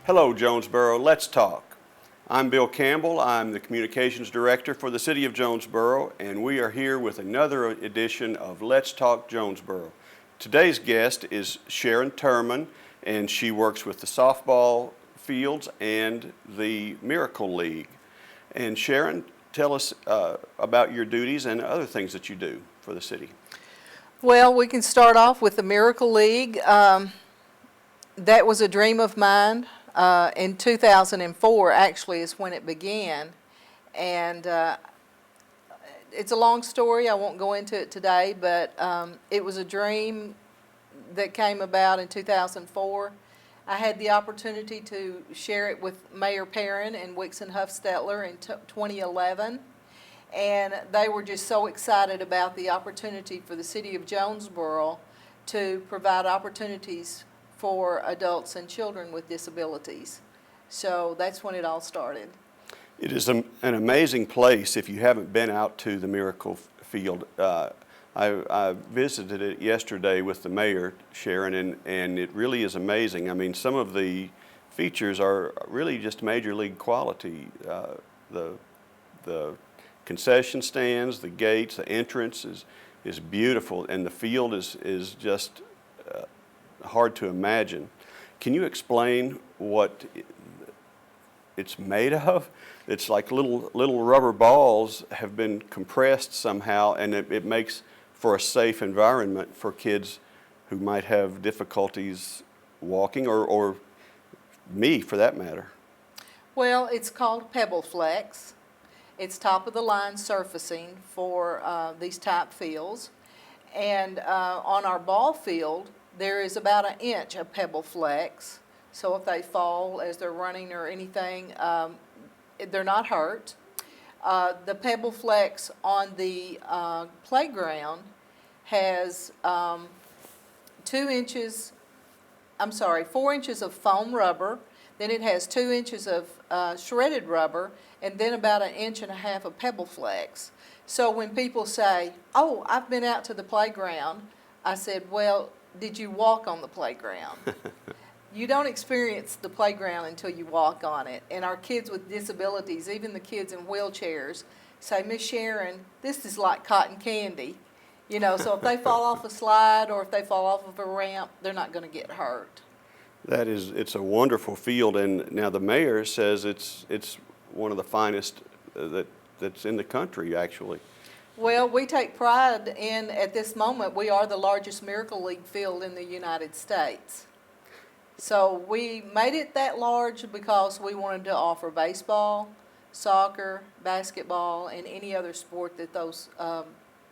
Hello, Jonesboro. Let's talk. I'm Bill Campbell. I'm the Communications Director for the City of Jonesboro, and we are here with another edition of Let's Talk Jonesboro. Today's guest is Sharron Turman, and she works with the softball fields and the Miracle League. And Sharron, tell us about your duties and other things that you do for the city. Well, we can start off with the Miracle League. That was a dream of mine. In 2004, actually, is when it began. And it's a long story. I won't go into it today, but it was a dream that came about in 2004. I had the opportunity to share it with Mayor Perrin and Wixon Huffstetler in 2011. And they were just so excited about the opportunity for the city of Jonesboro to provide opportunities for adults and children with disabilities. So that's when it all started. It is an amazing place if you haven't been out to the Miracle Field. I visited it yesterday with the mayor, Sharron, and it really is amazing. I mean, some of the features are really just major league quality. The concession stands, the gates, the entrance is beautiful, and the field is just hard to imagine. Can you explain what it's made of? It's like little rubber balls have been compressed somehow, and it makes for a safe environment for kids who might have difficulties walking, or me for that matter. Well, it's called Pebble Flex. It's top of the line surfacing for these type fields. And on our ball field, there is about an inch of Pebble Flex. So if they fall as they're running or anything, they're not hurt. The Pebble Flex on the playground has 4 inches of foam rubber. Then it has 2 inches of shredded rubber, and then about 1.5 inches of Pebble Flex. So when people say, "Oh, I've been out to the playground," I said, "Well, did you walk on the playground?" You don't experience the playground until you walk on it. And our kids with disabilities, even the kids in wheelchairs, say, "Miss Sharron, this is like cotton candy." You know, so if they fall off a slide or if they fall off of a ramp, they're not going to get hurt. It's a wonderful field, and now the mayor says it's one of the finest that's in the country, actually. Well, we take pride in, at this moment, we are the largest Miracle League field in the United States. So we made it that large because we wanted to offer baseball, soccer, basketball, and any other sport that those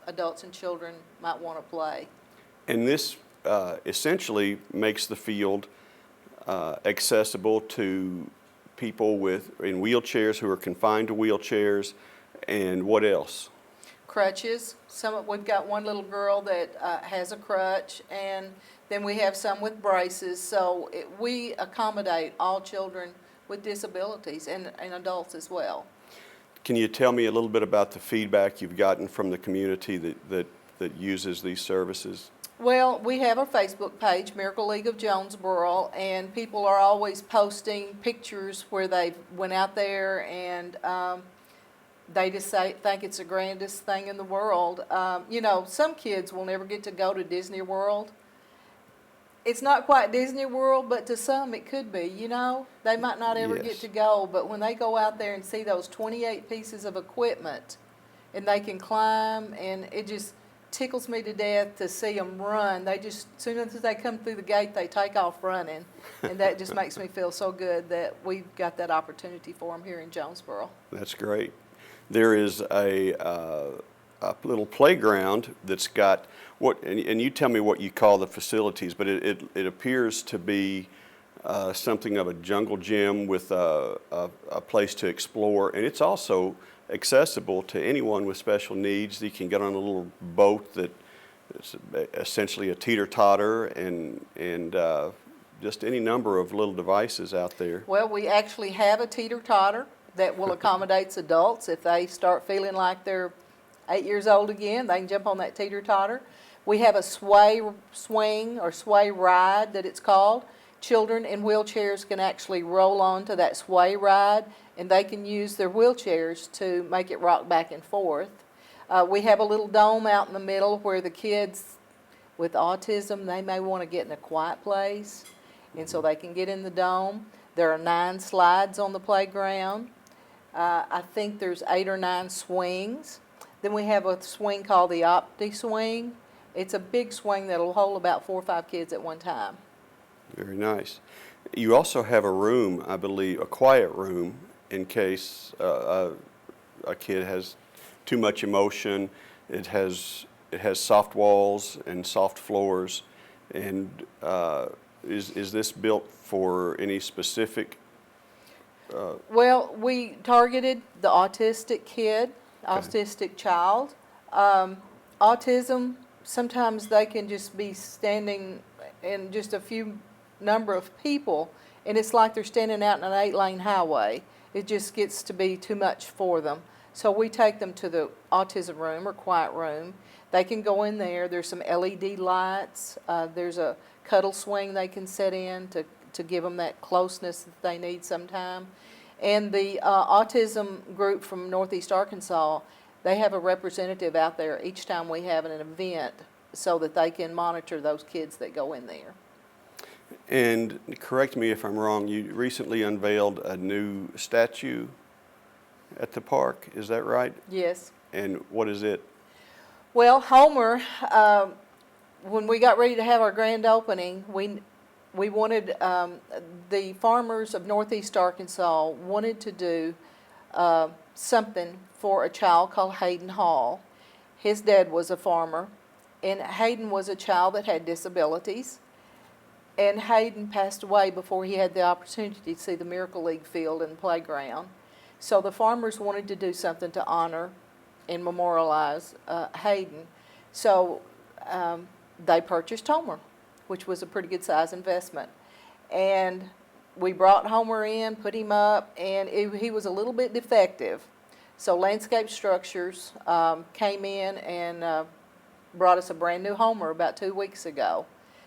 adults and children might want to play. And this essentially makes the field accessible to people in wheelchairs who are confined to wheelchairs, and what else? Crutches. We've got one little girl that has a crutch, and then we have some with braces. So we accommodate all children with disabilities and adults as well. Can you tell me a little bit about the feedback you've gotten from the community that uses these services? Well, we have our Facebook page, Miracle League of Jonesboro, and people are always posting pictures where they went out there, and they just think it's the grandest thing in the world. You know, some kids will never get to go to Disney World. It's not quite Disney World, but to some it could be, you know. They might not ever Yes. get to go, but when they go out there and see those 28 pieces of equipment, and they can climb, and it just tickles me to death to see them run. As soon as they come through the gate, they take off running, and that just makes me feel so good that we've got that opportunity for them here in Jonesboro. That's great. There is a little playground that's got and you tell me what you call the facilities, but it appears to be something of a jungle gym with a place to explore, and it's also accessible to anyone with special needs. You can get on a little boat that is essentially a teeter-totter, and just any number of little devices out there. Well, we actually have a teeter-totter that will accommodate adults. If they start feeling like they're 8 years old again, they can jump on that teeter-totter. We have a sway swing or sway ride that it's called, children in wheelchairs can actually roll onto that sway ride, and they can use their wheelchairs to make it rock back and forth. We have a little dome out in the middle where the kids with autism, they may want to get in a quiet place, and so they can get in the dome. There are 9 slides on the playground. I think there's 8 or 9 swings. Then we have a swing called the Opti Swing. It's a big swing that'll hold about 4 or 5 kids at one time. Very nice. You also have a room, I believe, a quiet room, in case a kid has too much emotion. It has soft walls and soft floors. And is this built for any specific? Well, we targeted the autistic kid, autistic child. Autism, sometimes they can just be standing in just a few number of people, and it's like they're standing out in an 8-lane highway. It just gets to be too much for them. So we take them to the autism room or quiet room. They can go in there. There's some LED lights. There's a cuddle swing they can set in to give them that closeness that they need sometime. And the autism group from Northeast Arkansas, they have a representative out there each time we have an event so that they can monitor those kids that go in there. And correct me if I'm wrong, you recently unveiled a new statue at the park, is that right? Yes. And what is it? Well, Homer, when we got ready to have our grand opening, we wanted, the farmers of Northeast Arkansas wanted to do something for a child called Hayden Hall. His dad was a farmer, and Hayden was a child that had disabilities. And Hayden passed away before he had the opportunity to see the Miracle League field and playground. So the farmers wanted to do something to honor and memorialize Hayden. So they purchased Homer, which was a pretty good size investment. And we brought Homer in, put him up, and he was a little bit defective. So Landscape Structures came in and brought us a brand new Homer about 2 weeks ago.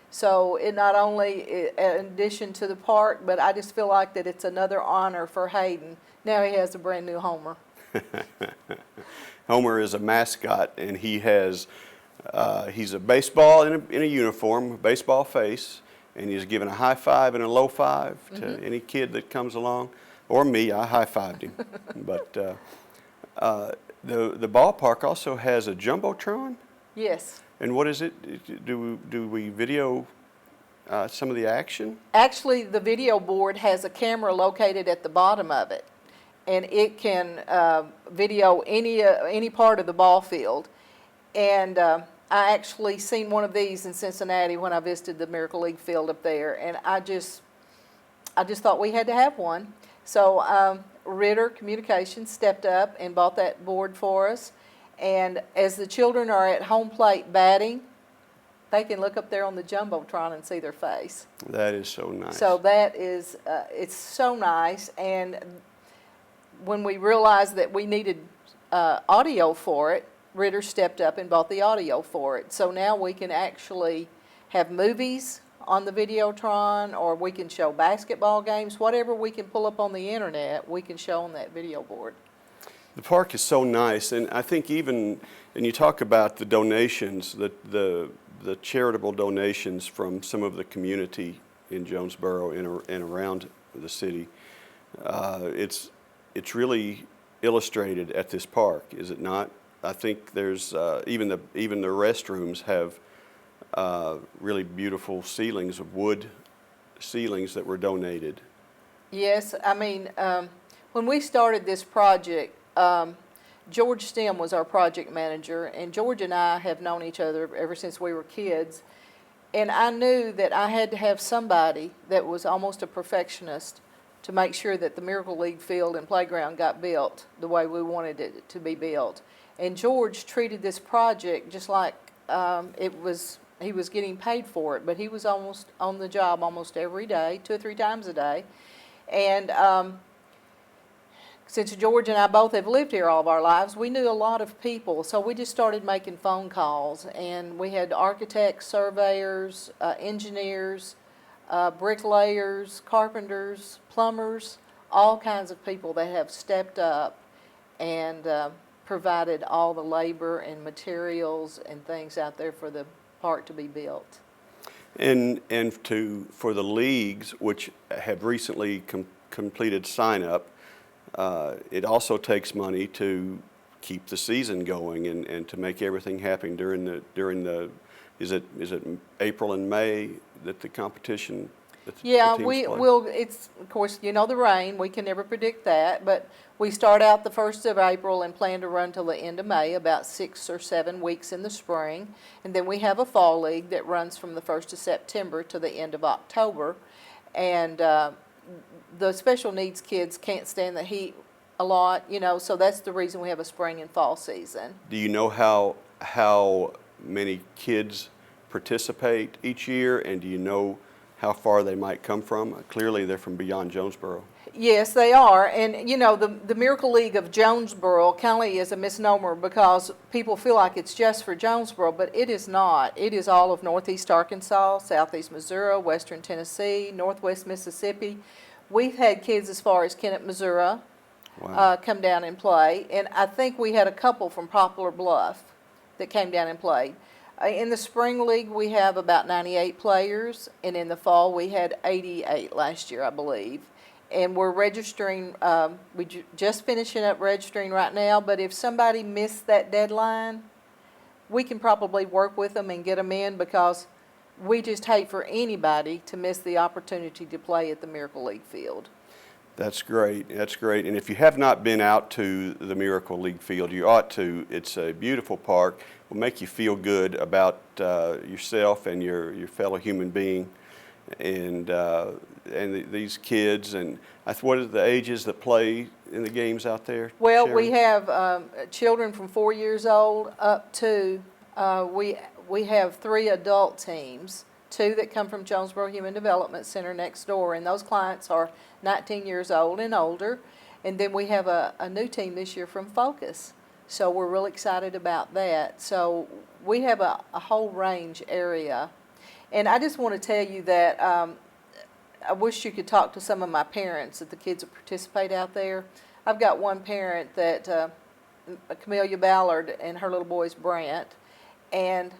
So it not only, in addition to the park, but I just feel like that it's another honor for Hayden. Now he has a brand new Homer. Homer is a mascot, and he has, he's a baseball in a uniform, a baseball face, and he's giving a high five and a low five to any kid that comes along, or me. I high fived him. But the ballpark also has a jumbotron. Yes. And what is it? Do we video some of the action? Actually, the video board has a camera located at the bottom of it, and it can video any part of the ball field. And I actually seen one of these in Cincinnati when I visited the Miracle League field up there, and I just thought we had to have one. So Ritter Communications stepped up and bought that board for us. And as the children are at home plate batting, they can look up there on the jumbotron and see their face. That is so nice. So that is, it's so nice. And when we realized that we needed audio for it, Ritter stepped up and bought the audio for it. So now we can actually have movies on the Videotron, or we can show basketball games. Whatever we can pull up on the internet, we can show on that video board. The park is so nice, and I think even, and you talk about the donations, the charitable donations from some of the community in Jonesboro and around the city. It's really illustrated at this park, is it not? I think there's even the restrooms have really beautiful ceilings of wood ceilings that were donated. Yes, I mean, when we started this project, George Stem was our project manager, and George and I have known each other ever since we were kids. And I knew that I had to have somebody that was almost a perfectionist to make sure that the Miracle League field and playground got built the way we wanted it to be built. And George treated this project just like he was getting paid for it, but he was almost on the job almost every day, 2 or 3 times a day. And since George and I both have lived here all of our lives, we knew a lot of people, so we just started making phone calls, and we had architects, surveyors, engineers, bricklayers, carpenters, plumbers, all kinds of people that have stepped up and provided all the labor and materials and things out there for the park to be built. And for the leagues, which have recently completed sign-up, it also takes money to keep the season going and to make everything happen during the is it April and May that the competition that the Yeah, teams we play? will, it's, of course, you know the rain, we can never predict that, but we start out the 1st of April and plan to run till the end of May, about 6 or 7 weeks in the spring. And then we have a fall league that runs from the 1st of September to the end of October. And the special needs kids can't stand the heat a lot, you know, so that's the reason we have a spring and fall season. Do you know how many kids participate each year, and do you know how far they might come from? Clearly, they're from beyond Jonesboro. Yes, they are. And, you know, the Miracle League of Jonesboro kind of is a misnomer because people feel like it's just for Jonesboro, but it is not. It is all of Northeast Arkansas, Southeast Missouri, Western Tennessee, Northwest Mississippi. We've had kids as far as Kennett, Missouri, Wow. come down and play. And I think we had a couple from Poplar Bluff that came down and played. In the spring league, we have about 98 players, and in the fall, we had 88 last year, I believe. And we're registering, just finishing up registering right now, but if somebody missed that deadline, we can probably work with them and get them in because we just hate for anybody to miss the opportunity to play at the Miracle League field. That's great. That's great. And if you have not been out to the Miracle League field, you ought to. It's a beautiful park. It will make you feel good about yourself and your fellow human being. And these kids, and what are the ages that play in the games out there? Well, Sharron? we have children from 4 years old up to, we have 3 adult teams, 2 that come from Jonesboro Human Development Center next door, and those clients are 19 years old and older. And then we have a new team this year from Focus, so we're really excited about that. So we have a whole range area. And I just want to tell you that I wish you could talk to some of my parents that the kids that participate out there. I've got one parent that, Camellia Ballard, and her little boy's Brant, and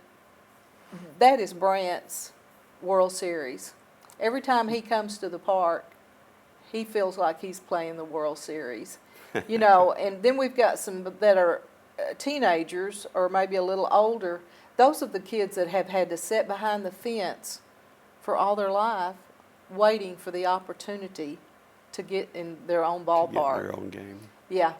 that is Brant's World Series. Every time he comes to the park, he feels like he's playing the World Series. You know, and then we've got some that are teenagers or maybe a little older. Those are the kids that have had to sit behind the fence for all their life waiting for the opportunity to get in their own ballpark. Get their own game. Yeah.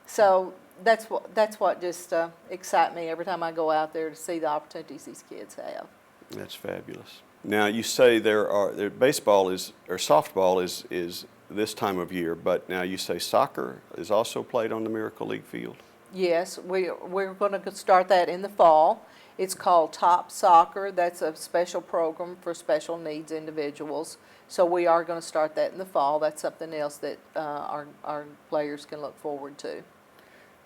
So that's what just excites me every time I go out there to see the opportunities these kids have. That's fabulous. Now you say baseball is or softball is this time of year, but now you say soccer is also played on the Miracle League field. Yes, we're going to start that in the fall. It's called Top Soccer. That's a special program for special needs individuals. So we are going to start that in the fall. That's something else that our players can look forward to.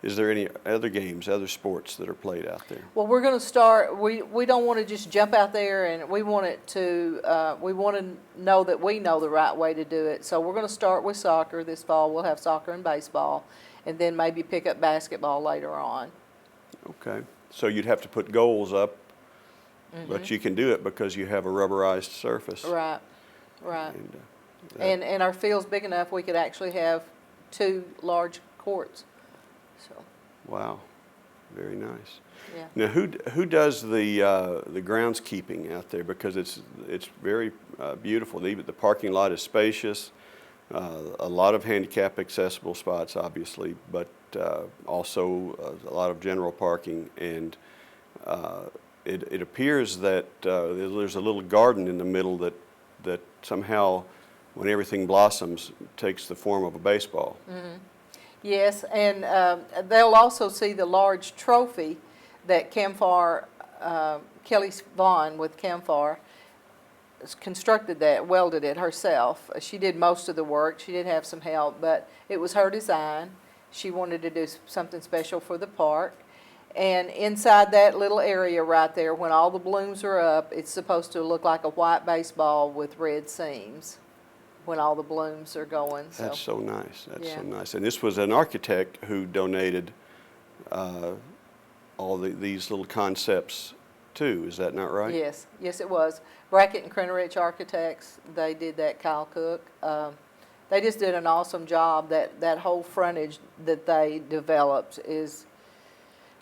Is there any other games, other sports that are played out there? Well, we're going to start. We don't want to just jump out there, and we want it to. We want to know that we know the right way to do it. So we're going to start with soccer this fall. We'll have soccer and baseball, and then maybe pick up basketball later on. Okay. So you'd have to put goals up, but you can do it because you have a rubberized surface. Right, right. And our field's big enough we could actually have 2 large courts. So. Wow, very nice. Yeah. Now, who does the groundskeeping out there? Because it's very beautiful. The parking lot is spacious. A lot of handicap accessible spots, obviously, but also a lot of general parking. And it appears that there's a little garden in the middle that somehow, when everything blossoms, takes the form of a baseball. Mm-hmm. Yes, and they'll also see the large trophy that Camfar, Kelly Vaughn with Camfar, constructed that, welded it herself. She did most of the work. She did have some help, but it was her design. She wanted to do something special for the park. And inside that little area right there, when all the blooms are up, it's supposed to look like a white baseball with red seams when all the blooms are going. That's so nice. That's Yeah. so nice. And this was an architect who donated all these little concepts too. Is that not right? Yes, yes, it was. Brackett and Crennerich Architects, they did that. Kyle Cook. They just did an awesome job. That whole frontage that they developed is,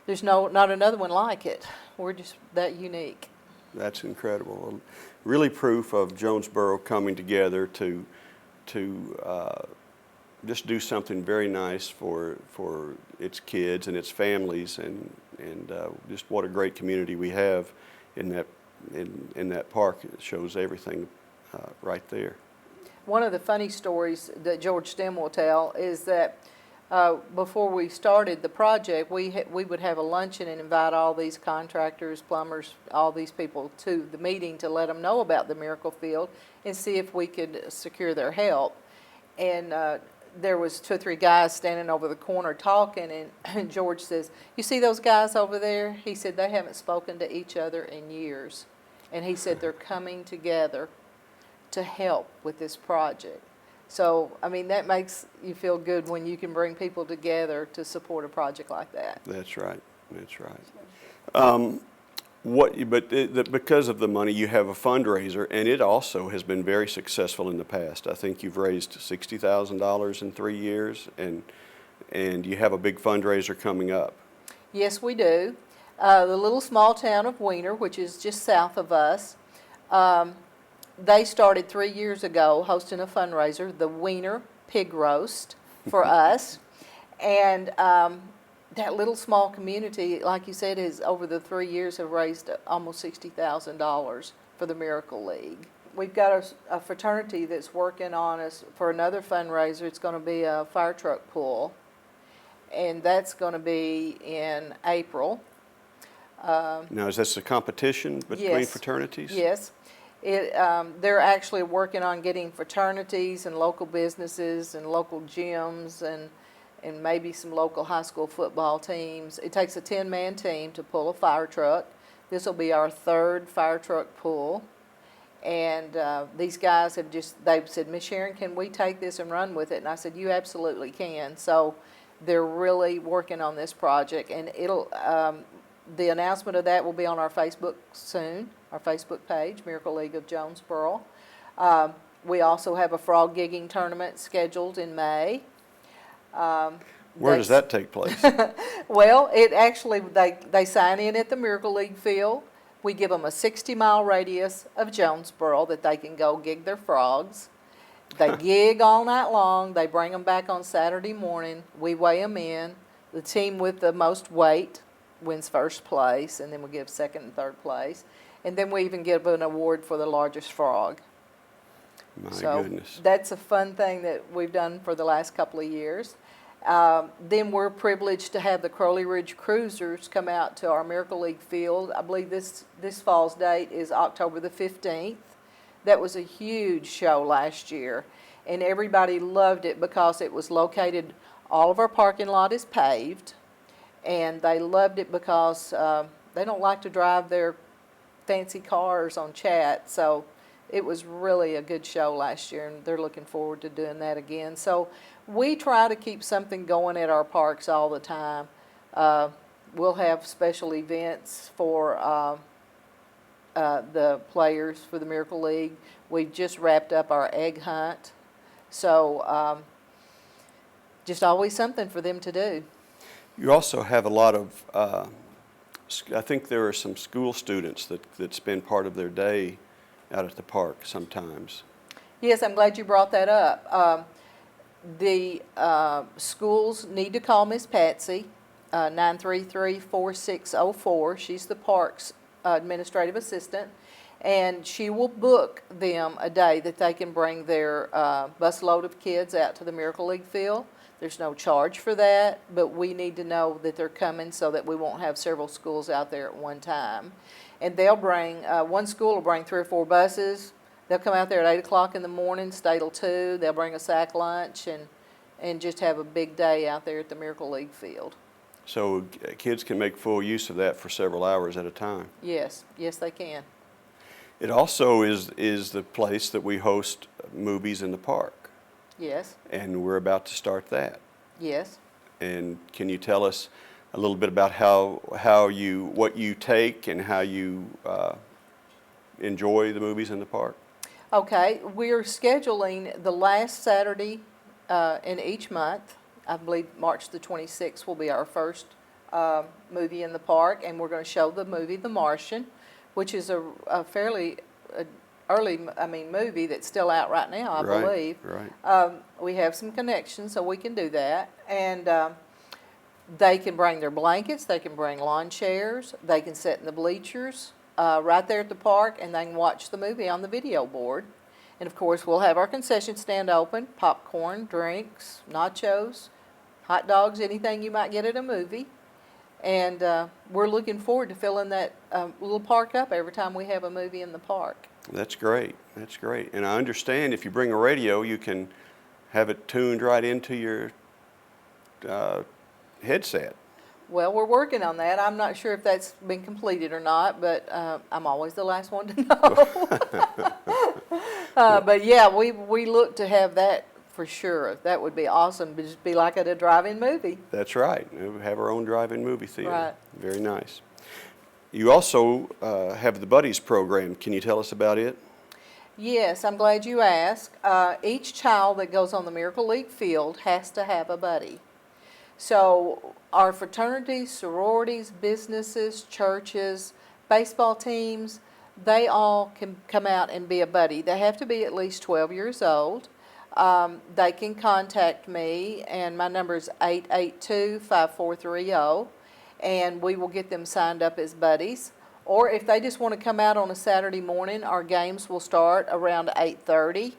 there's not another one like it. We're just that unique. That's incredible. Really proof of Jonesboro coming together to just do something very nice for its kids and its families, and just what a great community we have in that park. It shows everything right there. One of the funny stories that George Stem will tell is that before we started the project, we would have a luncheon and invite all these contractors, plumbers, all these people to the meeting to let them know about the Miracle Field and see if we could secure their help. And there was 2 or 3 guys standing over the corner talking, and George says, "You see those guys over there?" He said, "They haven't spoken to each other in years." And he said, "They're coming together to help with this project." So, I mean, that makes you feel good when you can bring people together to support a project like that. That's right. That's right. Because of the money, you have a fundraiser, and it also has been very successful in the past. I think you've raised $60,000 in 3 years, and you have a big fundraiser coming up. Yes, we do. The little small town of Wiener, which is just south of us, they started 3 years ago hosting a fundraiser, the Wiener Pig Roast, for us. And that little small community, like you said, has over the 3 years have raised almost $60,000 for the Miracle League. We've got a fraternity that's working on us for another fundraiser. It's going to be a fire truck pull, and that's going to be in April. Now, is this a competition between Yes. fraternities? Yes. They're actually working on getting fraternities and local businesses and local gyms and maybe some local high school football teams. It takes a 10-man team to pull a fire truck. This will be our 3rd fire truck pull. And these guys they've said, "Miss Sharron, can we take this and run with it?" And I said, "You absolutely can." So they're really working on this project, and the announcement of that will be on our Facebook soon, our Facebook page, Miracle League of Jonesboro. We also have a frog gigging tournament scheduled in May. Where does that take place? Well, it actually, they sign in at the Miracle League field. We give them a 60-mile radius of Jonesboro that they can go gig their frogs. They gig all night long. They bring them back on Saturday morning. We weigh them in. The team with the most weight wins first place, and then we give second and third place. And then we even give an award for the largest frog. My So goodness. that's a fun thing that we've done for the last couple of years. Then we're privileged to have the Crowley Ridge Cruisers come out to our Miracle League field. I believe this fall's date is October the 15th. That was a huge show last year, and everybody loved it because it was located, all of our parking lot is paved, and they loved it because they don't like to drive their fancy cars on Chat, so it was really a good show last year, and they're looking forward to doing that again. So we try to keep something going at our parks all the time. We'll have special events for the players for the Miracle League. We've just wrapped up our egg hunt, so just always something for them to do. You also have a lot of, I think there are some school students that spend part of their day out at the park sometimes. Yes, I'm glad you brought that up. The schools need to call Miss Patsy, 933-4604. She's the parks administrative assistant, and she will book them a day that they can bring their busload of kids out to the Miracle League field. There's no charge for that, but we need to know that they're coming so that we won't have several schools out there at one time. And they'll bring, one school will bring 3 or 4 buses. They'll come out there at 8 o'clock in the morning, stay till 2. They'll bring a sack lunch and just have a big day out there at the Miracle League field. So kids can make full use of that for several hours at a time. Yes, yes, they can. It also is the place that we host movies in the park, Yes, and we're about to start that. yes. And can you tell us a little bit about what you take and how you enjoy the movies in the park? Okay, we're scheduling the last Saturday in each month. I believe March the 26th will be our first movie in the park, and we're going to show the movie The Martian, which is a fairly early, movie that's still out right now, I believe. Right. We have some connections, so we can do that. And they can bring their blankets, they can bring lawn chairs, they can sit in the bleachers right there at the park, and they can watch the movie on the video board. And of course, we'll have our concession stand open, popcorn, drinks, nachos, hot dogs, anything you might get at a movie. And we're looking forward to filling that little park up every time we have a movie in the park. That's great. That's great. And I understand if you bring a radio, you can have it tuned right into your headset. Well, we're working on that. I'm not sure if that's been completed or not, but I'm always the last one to know. But yeah, we look to have that for sure. That would be awesome. It'd just be like at a drive-in movie. That's right. We have our own drive-in movie theater. Right. Very nice. You also have the Buddies program. Can you tell us about it? Yes, I'm glad you asked. Each child that goes on the Miracle League field has to have a buddy. So our fraternities, sororities, businesses, churches, baseball teams, they all can come out and be a buddy. They have to be at least 12 years old. They can contact me, and my number is 882-5430, and we will get them signed up as buddies. Or if they just want to come out on a Saturday morning, our games will start around 8:30.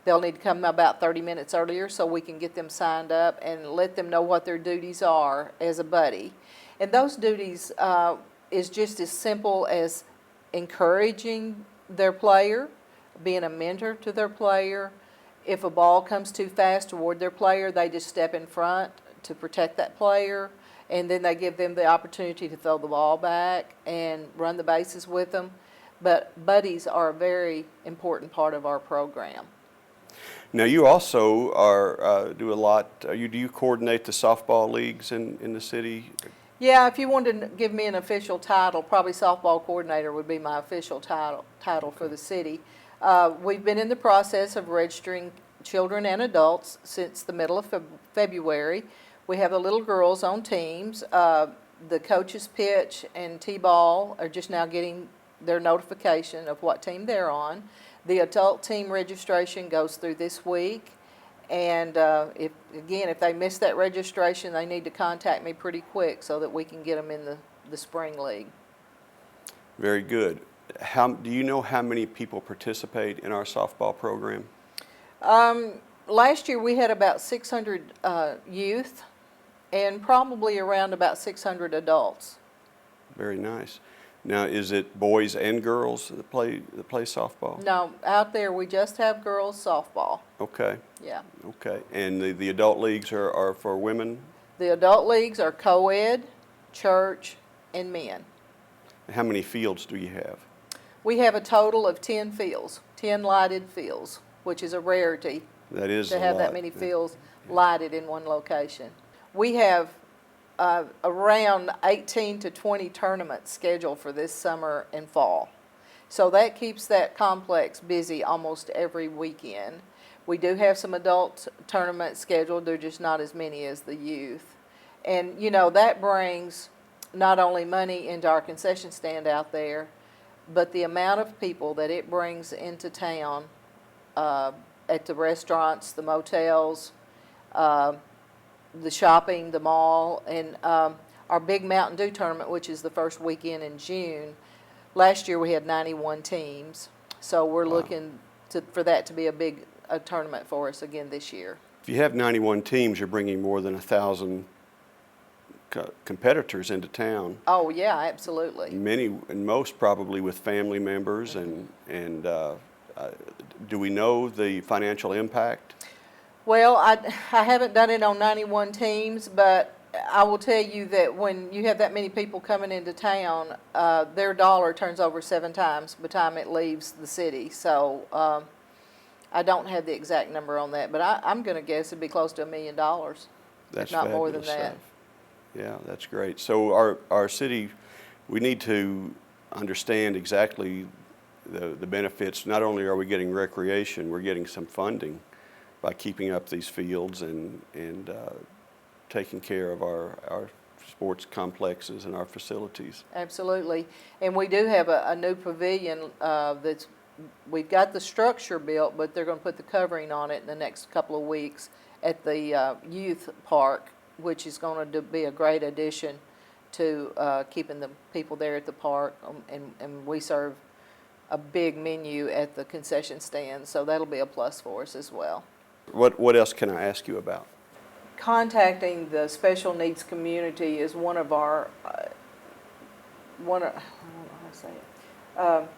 They'll need to come about 30 minutes earlier so we can get them signed up and let them know what their duties are as a buddy. And those duties is just as simple as encouraging their player, being a mentor to their player. If a ball comes too fast toward their player, they just step in front to protect that player, and then they give them the opportunity to throw the ball back and run the bases with them. But buddies are a very important part of our program. Now, you also do a lot. Do you coordinate the softball leagues in the city? Yeah, if you wanted to give me an official title, probably softball coordinator would be my official title for the city. We've been in the process of registering children and adults since the middle of February. We have the little girls on teams. The coaches pitch and T-ball are just now getting their notification of what team they're on. The adult team registration goes through this week. And if they miss that registration, they need to contact me pretty quick so that we can get them in the spring league. Very good. Do you know how many people participate in our softball program? Last year we had about 600 youth and probably around about 600 adults. Very nice. Now, is it boys and girls that play softball? No, out there we just have girls softball. Okay. Yeah. Okay. And the adult leagues are for women? The adult leagues are co-ed, church, and men. How many fields do you have? We have a total of 10 fields, 10 lighted fields, which is a rarity. That is to have that many fields lighted in one location. We have around 18 to 20 tournaments scheduled for this summer and fall. So that keeps that complex busy almost every weekend. We do have some adult tournaments scheduled, they're just not as many as the youth. And that brings not only money into our concession stand out there, but the amount of people that it brings into town at the restaurants, the motels, the shopping, the mall, and our big Mountain Dew tournament, which is the first weekend in June. Last year we had 91 teams, so we're looking for that to be a tournament for us again this year. If you have 91 teams, you're bringing more than 1,000 competitors into town. Oh yeah, absolutely. Many and most probably with family members, and do we know the financial impact? Well, I haven't done it on 91 teams, but I will tell you that when you have that many people coming into town, their dollar turns over 7 times by the time it leaves the city. So I don't have the exact number on that, but I'm going to guess it'd be close to $1 million, That's if not more than fabulous that. stuff. Yeah, that's great. So our city, we need to understand exactly the benefits. Not only are we getting recreation, we're getting some funding by keeping up these fields and taking care of our sports complexes and our facilities. Absolutely. And we do have a new pavilion we've got the structure built, but they're going to put the covering on it in the next couple of weeks at the youth park, which is going to be a great addition to keeping the people there at the park. And we serve a big menu at the concession stand, so that'll be a plus for us as well. What else can I ask you about? Contacting the special needs community is one of our, I don't know how to say it.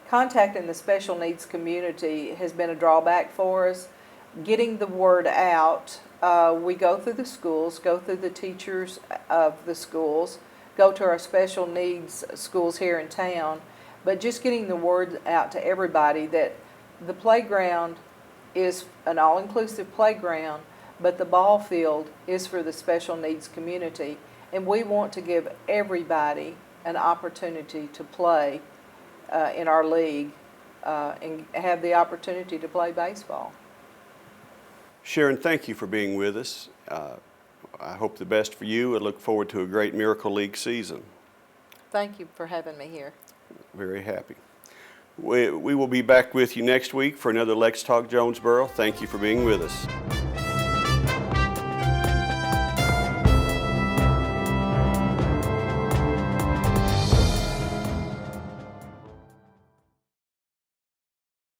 Contacting the special needs community has been a drawback for us. Getting the word out, we go through the schools, go through the teachers of the schools, go to our special needs schools here in town, but just getting the word out to everybody that the playground is an all-inclusive playground, but the ball field is for the special needs community, and we want to give everybody an opportunity to play in our league and have the opportunity to play baseball. Sharron, thank you for being with us. I hope the best for you and look forward to a great Miracle League season. Thank you for having me here. Very happy. We will be back with you next week for another Let's Talk Jonesboro. Thank you for being with us.